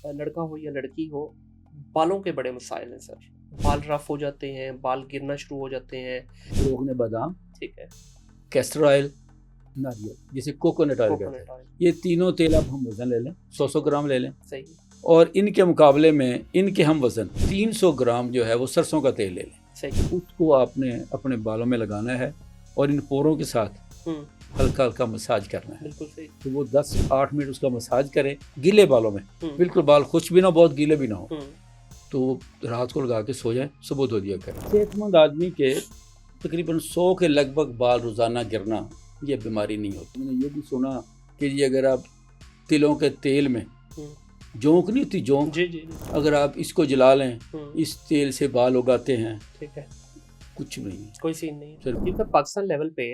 लड़का हो या लड़की हो, बालों के बड़े मसाइल हैं सर। बाल रफ हो जाते हैं, बाल गिरना शुरू हो जाते हैं। रोगन बादाम, ठीक है, कैस्टर ऑयल, नारियल जिसे कोकोनट ऑयल कहते कोकोनट हैं, ऑयल, ये तीनों तेल अब हम वज़न ले लें, 100 ग्राम ले लें, सही, और इनके मुकाबले में इनके हम वज़न 300 ग्राम जो है वो सरसों का तेल ले लें। सही। उसको आपने अपने बालों में लगाना है और इन पोरों के साथ हल्का हल्का मसाज करना है। बिल्कुल सही। तो वो 10-8 मिनट उसका मसाज करें गीले बालों में, बिल्कुल बाल खुश्क भी ना बहुत गीले भी ना हो। तो रात को लगा के सो जाए, सुबह धो दिया करें। सेहतमंद आदमी के तकरीबन 100 के लगभग बाल रोज़ाना गिरना ये बीमारी नहीं होती। मैंने ये भी सुना कि ये अगर आप तिलों के तेल में जोंक नहीं होती, जोंक, जी जी, अगर आप इसको जला लें, इस तेल से बाल उगाते हैं, ठीक है, कुछ नहीं, कोई सीन नहीं है। क्योंकि पाकिस्तान लेवल पे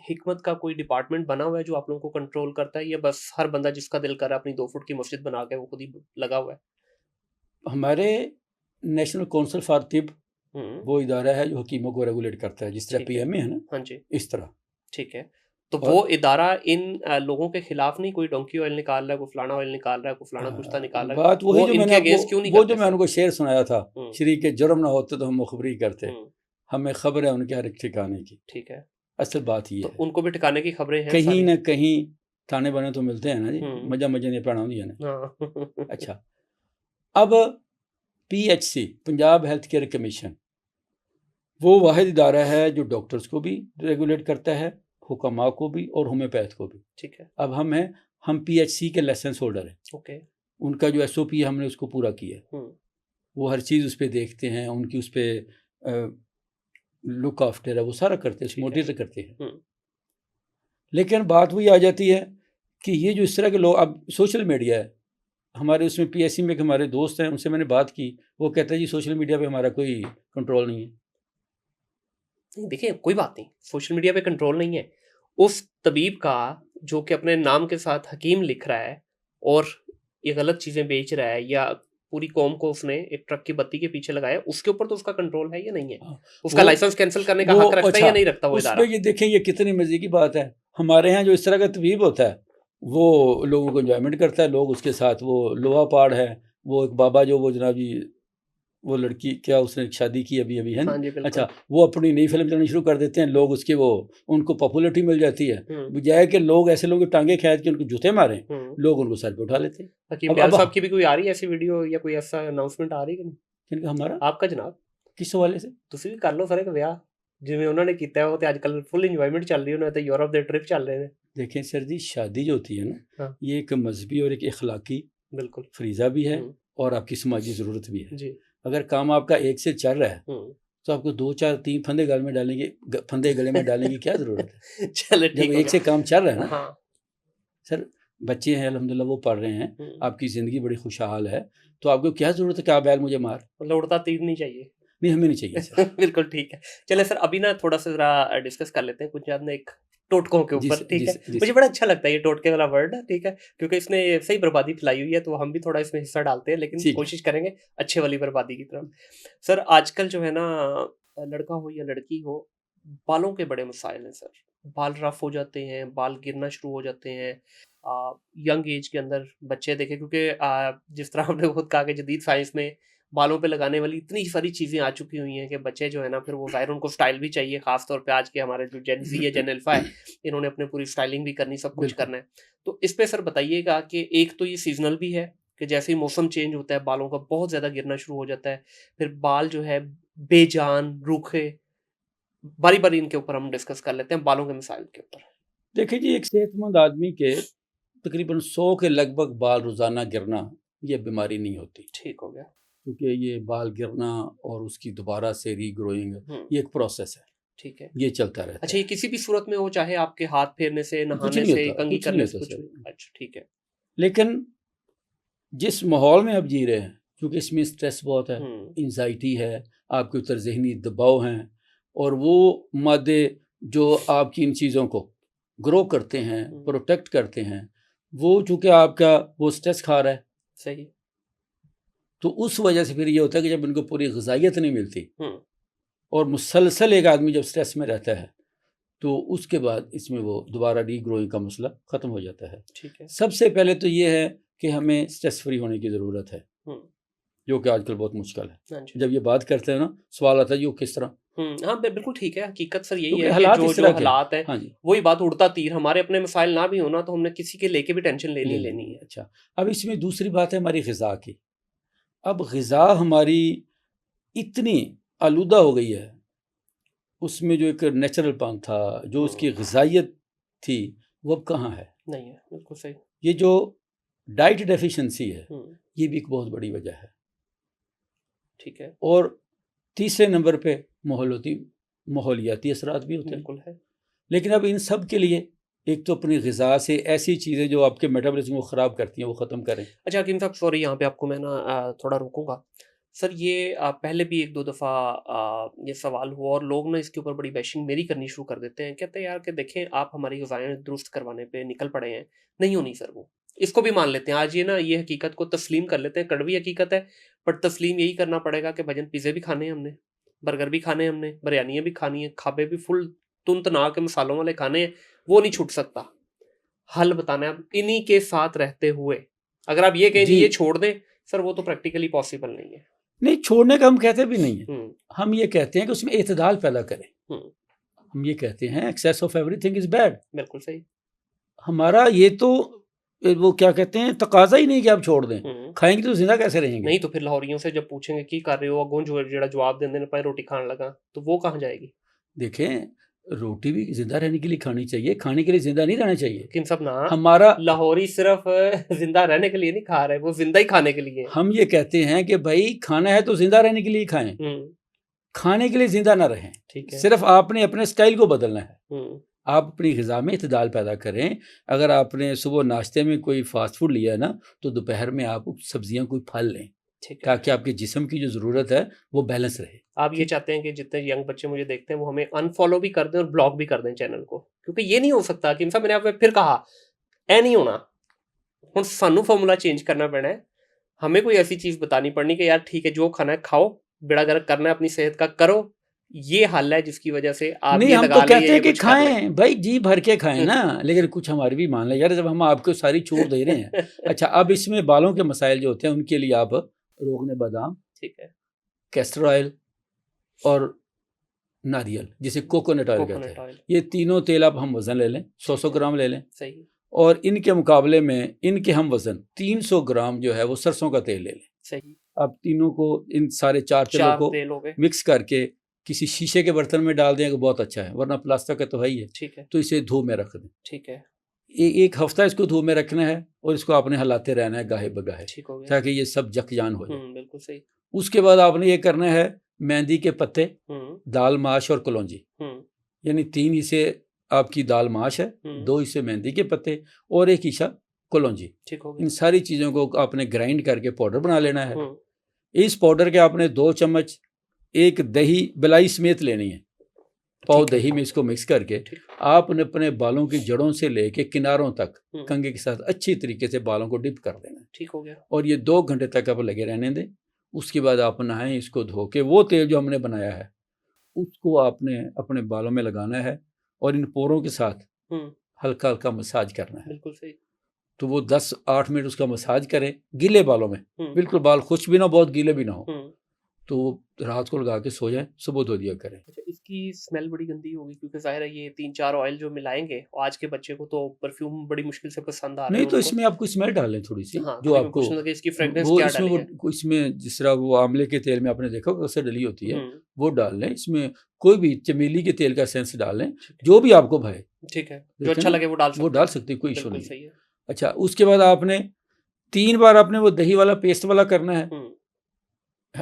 हिकमत का कोई डिपार्टमेंट बना हुआ है जो आप लोगों को कंट्रोल करता है, या बस हर बंदा जिसका दिल कर रहा है अपनी 2 फुट की मस्जिद बना के वो खुद ही लगा हुआ है? हमारे नेशनल काउंसिल फॉर तिब वो इदारा है जो हकीमों को रेगुलेट करता है, जिस तरह पीएमए है ना, हाँ जी, इस तरह। ठीक है। तो वो इदारा इन लोगों के खिलाफ नहीं कोई डोंकी ऑयल निकाल रहा है, कोई फलाना ऑयल निकाल रहा है, कोई फलाना कुश्ता निकाल रहा है, बात वही जो मैंने वो जो मैंने उनको शेर सुनाया था, शरी के जुर्म ना होते तो हम मुखबरी करते, हमें खबर है उनके हर एक ठिकाने की। ठीक है, असल बात ये है, उनको भी ठिकाने की खबरें हैं, कहीं ना कहीं थाने बने तो मिलते हैं ना जी, मजा नहीं पढ़ा ना। अच्छा, अब PHC Punjab health care commission वो वाहिद इदारा है जो डॉक्टर्स को भी रेगुलेट करता है, हुक्मा को भी और होम्योपैथ को भी। ठीक है, अब हम PHC के लाइसेंस होल्डर हैं। ओके, उनका जो SOP हमने उसको पूरा किया, वो हर चीज़ उस पर देखते हैं, उनकी उस पर लुक आफ्टर है, वो सारा करते हैं, मॉनिटर करते हैं। लेकिन बात वही आ जाती है कि ये जो इस तरह के लोग, अब सोशल मीडिया है हमारे, उसमें PHC में हमारे दोस्त हैं, उनसे मैंने बात की, वो कहते हैं जी सोशल मीडिया पे हमारा कोई कंट्रोल नहीं है। देखिए कोई बात नहीं, सोशल मीडिया पे कंट्रोल नहीं है, उस तबीब का जो कि अपने नाम के साथ हकीम लिख रहा है और ये गलत चीजें बेच रहा है, या पूरी कौम को उसने एक ट्रक की बत्ती के पीछे लगाया, उसके ऊपर तो उसका कंट्रोल है या नहीं है? उसका लाइसेंस कैंसिल करने का हक रखता है या नहीं रखता वो इदारा? ये देखें, ये कितनी मजे की बात है। हमारे यहाँ जो इस तरह का तबीब होता है वो लोगों को एंजॉयमेंट करता है, लोग उसके साथ, वो लोहा पाड़ है, वो एक बाबा जो वो जनाब जी, वो लड़की क्या उसने शादी की अभी है ना? हाँ, अच्छा, वो अपनी नई फिल्म चलानी शुरू कर देते हैं, लोग उसके वो उनको पॉपुलरिटी मिल जाती है, बजाय कि लोग ऐसे लोग टांगे खींच के उनको जूते मारें, लोग उनको सर पे उठा लेते हैं। हकीम दयाल साहब की भी कोई आ रही है ऐसी वीडियो या कोई ऐसा अनाउंसमेंट आ रही है कि नहीं? हमारा आपका जनाब किस हवाले से? ਤੁਸੀਂ ਵੀ ਕਰ ਲਓ ਸਰ ਇੱਕ ਵਿਆਹ ਜਿਵੇਂ ਉਹਨਾਂ ਨੇ ਕੀਤਾ ਉਹ ਤੇ ਅੱਜਕੱਲ ਫੁੱਲ ਇੰਜॉयमेंट चल रही है, उन्हें तो यूरोप दे ट्रिप चल रहे हैं। देखें सर जी, शादी जो होती है ना, हाँ, ये एक मजहबी और एक इखलाकी बिल्कुल फरीज़ा भी है और आपकी समाजी ज़रूरत भी है जी। अगर काम आपका एक से चल रहा है तो आपको 2-4-3 फंदे गले में डालने की क्या ज़रूरत है? चलो जब एक से काम चल रहा है ना। हाँ। सर बच्चे हैं अल्हम्दुलिल्लाह, वो पढ़ रहे हैं, आपकी ज़िंदगी बड़ी खुशहाल है, तो आपको क्या ज़रूरत है कि आप बैल मुझे मार? मतलब उड़ता तीर नहीं चाहिए। नहीं, हमें नहीं चाहिए सर। बिल्कुल ठीक है। चलिए सर, अभी ना थोड़ा सा ज़रा डिस्कस कर लेते हैं कुछ आपने एक टोटकों के ऊपर, ठीक है? मुझे बड़ा अच्छा लगता है ये टोटके वाला वर्ड, ठीक है? क्योंकि इसने सही बर्बादी फैलाई हुई है, तो हम भी थोड़ा इसमें हिस्सा डालते हैं, लेकिन कोशिश करेंगे अच्छे वाली बर्बादी की तरफ। सर आजकल जो है ना, लड़का हो या लड़की हो, बालों के बड़े मसाइल हैं सर। बाल रफ हो जाते हैं, बाल गिरना शुरू हो जाते हैं। यंग एज के अंदर बच्चे देखें, क्योंकि जिस तरह आपने खुद कहा कि जदीद साइंस में बालों पे लगाने वाली इतनी सारी चीज़ें आ चुकी हुई हैं कि बच्चे जो है ना, फिर वो ज़ाहिर उनको स्टाइल भी चाहिए, ख़ास तौर पे आज के हमारे जो जेन ज़ी है, जेन अल्फ़ा है, इन्होंने अपने पूरी स्टाइलिंग भी करनी, सब कुछ करना है। तो इस पे सर बताइएगा कि एक तो ये सीज़नल भी है कि जैसे ही मौसम चेंज होता है बालों का बहुत ज़्यादा गिरना शुरू हो जाता है, फिर बाल जो है बेजान, रूखे, बारी-बारी इनके ऊपर हम डिस्कस कर लेते हैं, बालों के मसाइल के ऊपर। देखिए जी, एक सेहतमंद आदमी के तकरीबन 100 के लगभग बाल रोज़ाना गिरना ये बीमारी नहीं होती। ठीक हो गया। क्योंकि ये बाल गिरना और उसकी दोबारा से रीग्रोइंग ये एक प्रोसेस है, ठीक है, ये चलता रहता है। अच्छा, ये किसी भी सूरत में हो, चाहे आपके हाथ फेरने से, नहाने से, कंघी करने से, कुछ भी? अच्छा, ठीक है। लेकिन जिस माहौल में आप जी रहे हैं, क्योंकि इसमें स्ट्रेस बहुत है, एंजाइटी है, आपके ऊपर ज़हनी दबाव हैं, और वो मादे जो आपकी इन चीज़ों को ग्रो करते हैं, प्रोटेक्ट करते हैं, वो चूँकि आपका वो स्ट्रेस खा रहा है, सही, तो उस वजह से फिर ये होता है कि जब इनको पूरी ग़िज़ाइयत नहीं मिलती और मुसलसल एक आदमी जब स्ट्रेस में रहता है, तो उसके बाद इसमें वो दोबारा रीग्रोइंग का मसला ख़त्म हो जाता है। ठीक है। सबसे पहले तो ये है कि हमें स्ट्रेस फ्री होने की ज़रूरत है, जो कि आजकल बहुत मुश्किल है। जब ये बात करते हैं ना, सवाल आता है वो किस तरह। हाँ बिल्कुल ठीक है, हकीकत सर यही है हालात कि जो हालात है, हाँ जी, वही बात उड़ता तीर, हमारे अपने मसाइल ना भी होना तो हमने किसी के लेके भी टेंशन लेनी है। अच्छा, अब इसमें दूसरी बात है हमारी ग़िज़ा की। अब ग़िज़ा हमारी इतनी आलूदा हो गई है, उसमें जो एक नेचुरलपन था, जो उसकी ग़िज़ाइयत थी, वो अब कहाँ है? नहीं है, बिल्कुल सही। ये जो डाइट डेफिशिएंसी है, ये भी एक बहुत बड़ी वजह है। ठीक है। और तीसरे नंबर पे माहौलियाती असरात भी होते बिल्कुल है। लेकिन अब इन सब के लिए एक तो अपनी ग़िज़ा से ऐसी चीज़ें जो आपके मेटाबॉलिज्म को ख़राब करती हैं वो ख़त्म करें। अच्छा हकीम साहब, सॉरी यहाँ पे आपको मैं ना थोड़ा रोकूंगा सर। ये पहले भी एक दो दफ़ा ये सवाल हुआ और लोग ना इसके ऊपर बड़ी बैशिंग मेरी करनी शुरू कर देते हैं। कहते हैं यार कि देखें आप हमारी ग़िज़ाएँ दुरुस्त करवाने पे निकल पड़े हैं, नहीं होनी सर वो। इसको भी मान लेते हैं आज, ये हकीकत को तस्लीम कर लेते हैं, कड़वी हकीकत है, बट तस्लीम यही करना पड़ेगा कि भजन पिज़्ज़े भी खाने हैं हमने, बर्गर भी खाने हैं हमने, बिरयानियाँ भी खानी है, खाबे भी फुल तुनतना के मसालों वाले खाने हैं, वो नहीं छूट सकता। हल बताना है, इन्हीं के साथ रहते हुए अगर आप ये कहें जी ये छोड़ दें सर, वो तो प्रैक्टिकली पॉसिबल नहीं है। नहीं, छोड़ने का हम कहते भी नहीं है, हम ये कहते हैं कि उसमें एतदाल पैदा करें। हम ये कहते हैं excess of everything is bad. बिल्कुल सही। हमारा ये तो वो क्या कहते हैं, तकाजा ही नहीं कि आप छोड़ दें, खाएंगे तो जिंदा कैसे रहेंगे? नहीं तो फिर लाहौरियों से जब पूछेंगे की कर रहे हो, अगों जो जवाब देने पाए रोटी खाने लगा, तो वो कहाँ जाएगी? देखें, रोटी भी जिंदा रहने के लिए खानी चाहिए, खाने के लिए जिंदा नहीं रहना चाहिए। किन सब ना हमारा लाहौरी सिर्फ जिंदा रहने के लिए नहीं खा रहे, वो जिंदा ही खाने के लिए। हम ये कहते हैं कि भाई खाना है तो जिंदा रहने के लिए खाएं, खाने के लिए जिंदा ना रहें। ठीक है, सिर्फ आपने अपने स्टाइल को बदलना है। आप अपनी ग़िज़ा में इत्तेदाल पैदा करें। अगर आपने सुबह नाश्ते में कोई फास्ट फूड लिया है ना, तो दोपहर में आप सब्जियां कोई फल लें, ताकि आपके जिस्म की जो ज़रूरत है वो बैलेंस रहे। आप ये चाहते हैं कि जितने यंग बच्चे मुझे देखते हैं वो हमें अनफॉलो भी कर दें और ब्लॉक भी कर दें चैनल को, क्योंकि ये नहीं हो सकता कि मैंने आपको फिर कहा ऐ नहीं होना। हुण सानू फॉर्मूला चेंज करना पैना है, हमें कोई ऐसी चीज़ बतानी पड़नी कि यार ठीक है जो खाना है खाओ, बेड़ा गर्क करना है अपनी सेहत का करो, ये हल है जिसकी वजह से आप नहीं, हम तो कहते हैं कि खाएं भाई, जी भर के खाएं ना, लेकिन कुछ हमारी भी मान लें यार, जब हम आपको सारी छूट दे रहे हैं। अच्छा, अब इसमें बालों के मसाइल जो होते हैं उनके लिए आप रोगने बादाम, ठीक है, कैस्टर ऑयल और नारियल, जिसे कोकोनट ऑयल कहते हैं, ये तीनों तेल आप हम वजन ले लें, 100 ग्राम ले लें। सही। और इनके मुकाबले में इनके हम वजन 300 ग्राम जो है वो सरसों का तेल ले लें। सही। अब तीनों को, इन सारे चार तेलों को मिक्स करके किसी शीशे के बर्तन में डाल दें तो बहुत अच्छा है, वरना प्लास्टिक का तो है ही है। ठीक है। तो इसे धूप में रख दें। ठीक है। एक हफ्ता इसको धूप में रखना है और इसको आपने हलाते रहना है गाहे बगाहे, ताकि ये सब जकजान हो जाए। बिल्कुल सही। उसके बाद आपने ये करना है, मेहंदी के पत्ते, दाल माश और कलौंजी, यानी 3 हिस्से आपकी दाल माश है, 2 हिस्से मेहंदी के पत्ते और 1 हिस्सा कलौंजी। इन सारी चीज़ों को आपने ग्राइंड करके पाउडर बना लेना है। इस पाउडर के आपने 2 चम्मच एक दही बिलाई समेत लेनी है, पाव दही में इसको मिक्स करके आपने अपने बालों की जड़ों से लेके किनारों तक कंघे के साथ अच्छी तरीके से बालों को डिप कर देना। ठीक हो गया। और ये 2 घंटे तक आप लगे रहने दें। उसके बाद आप नहाएं, इसको धो के वो तेल जो हमने बनाया है उसको आपने अपने बालों में लगाना है और इन पोरों के साथ हल्का हल्का मसाज करना है। बिल्कुल सही। तो वो 10-8 मिनट उसका मसाज करें गीले बालों में, बिल्कुल बाल खुश्क भी ना, बहुत गीले भी ना हो, तो रात को लगा के सो जाए, सुबह धो दिया करें। अच्छा, इसकी स्मेल बड़ी गंदी होगी क्योंकि जाहिर है ये 3-4 ऑयल जो मिलाएंगे, और आज के बच्चे को तो परफ्यूम बड़ी मुश्किल से पसंद आ रहा है। नहीं तो इसमें आपको स्मेल डालें थोड़ी सी, हाँ, जो आपको इसकी फ्रेग्रेंस वो क्या इसमें डाली है? वो इसमें जिस तरह वो आंवले के तेल में आपने देखा कैसे डली होती है, वो डाल लें। इसमें कोई भी चमेली के तेल का एसेंस डाल लें, जो भी आपको भाए। ठीक है, जो अच्छा लगे वो डाल सकते कोई इशू नहीं है। अच्छा, उसके बाद आपने 3 बार आपने वो दही वाला पेस्ट वाला करना है,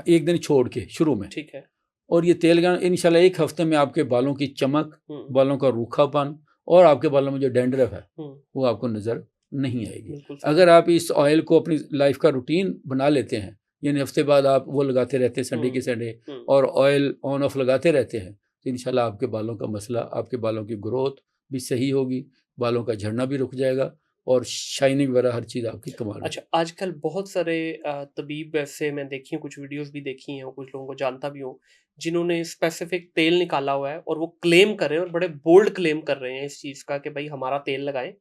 एक दिन छोड़ के शुरू में। ठीक है। और ये तेल इंशाल्लाह 1 हफ्ते में आपके बालों की चमक, बालों का रूखापन और आपके बालों में जो डैंड्रफ है वो आपको नजर नहीं आएगी। अगर आप इस ऑयल को अपनी लाइफ का रूटीन बना लेते हैं, यानी हफ्ते बाद आप वो लगाते रहते हैं संडे के संडे, और ऑयल ऑन ऑफ लगाते रहते हैं, तो इंशाल्लाह आपके बालों का मसला, आपके बालों की ग्रोथ भी सही होगी, बालों का झड़ना भी रुक जाएगा और शाइनिंग वगैरह हर चीज़ आपकी कमाल। अच्छा, आजकल बहुत सारे तबीब ऐसे मैं देखी हूँ, कुछ वीडियोस भी देखी हैं और कुछ लोगों को जानता भी हूँ जिन्होंने स्पेसिफिक तेल निकाला हुआ है और वो क्लेम कर रहे हैं और बड़े बोल्ड क्लेम कर रहे हैं इस चीज़ का कि भाई हमारा तेल लगाएं,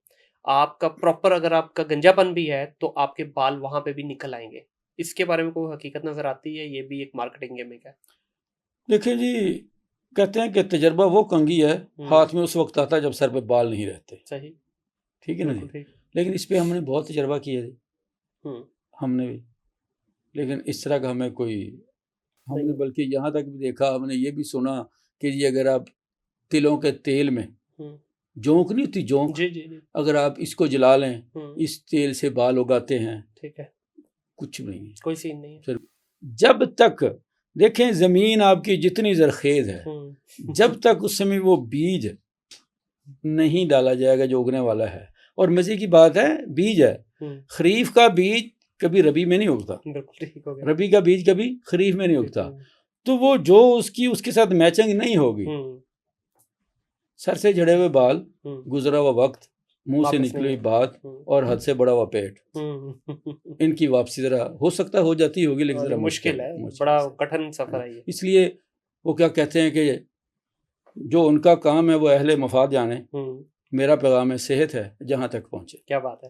आपका प्रॉपर अगर आपका गंजापन भी है तो आपके बाल वहां पे भी निकल आएंगे। इसके बारे में कोई हकीकत नजर आती है? ये भी एक मार्केटिंग गिमिक है। देखिए जी, कहते हैं कि तजर्बा वो कंघी है, हाथ में उस वक्त आता है जब सर पे बाल नहीं रहते। सही, ठीक है ना बिल्कुल जी। ठीक। लेकिन इस पे हमने बहुत तजर्बा किया जी, हमने भी, लेकिन इस तरह का हमें कोई, हमने बल्कि यहाँ तक भी देखा, हमने ये भी सुना कि जी अगर आप तिलों के तेल में जोंक नहीं होती, जोंक, जी, जी, जी। अगर आप इसको जला लें, इस तेल से बाल उगाते हैं, ठीक है, कुछ नहीं है, कोई सीन नहीं है। फिर जब तक देखें जमीन आपकी जितनी जरखेज है, जब तक उस समय वो बीज नहीं डाला जाएगा जो उगने वाला है, और मजे की बात है बीज है, खरीफ का बीज कभी रबी में नहीं उगता, रबी का बीज कभी खरीफ में नहीं उगता, तो वो जो उसकी उसके साथ मैचिंग नहीं होगी, सर से झड़े हुए बाल, गुजरा हुआ वक्त, मुंह से निकली हुई बात और हद से बड़ा हुआ पेट, इनकी वापसी जरा हो सकता हो जाती होगी, लेकिन जरा मुश्किल है, बड़ा कठिन सफर है ये। इसलिए वो क्या कहते हैं कि जो उनका काम है वो अहले मफाद जाने, मेरा पैगाम है सेहत है जहाँ तक पहुँचे। क्या बात है।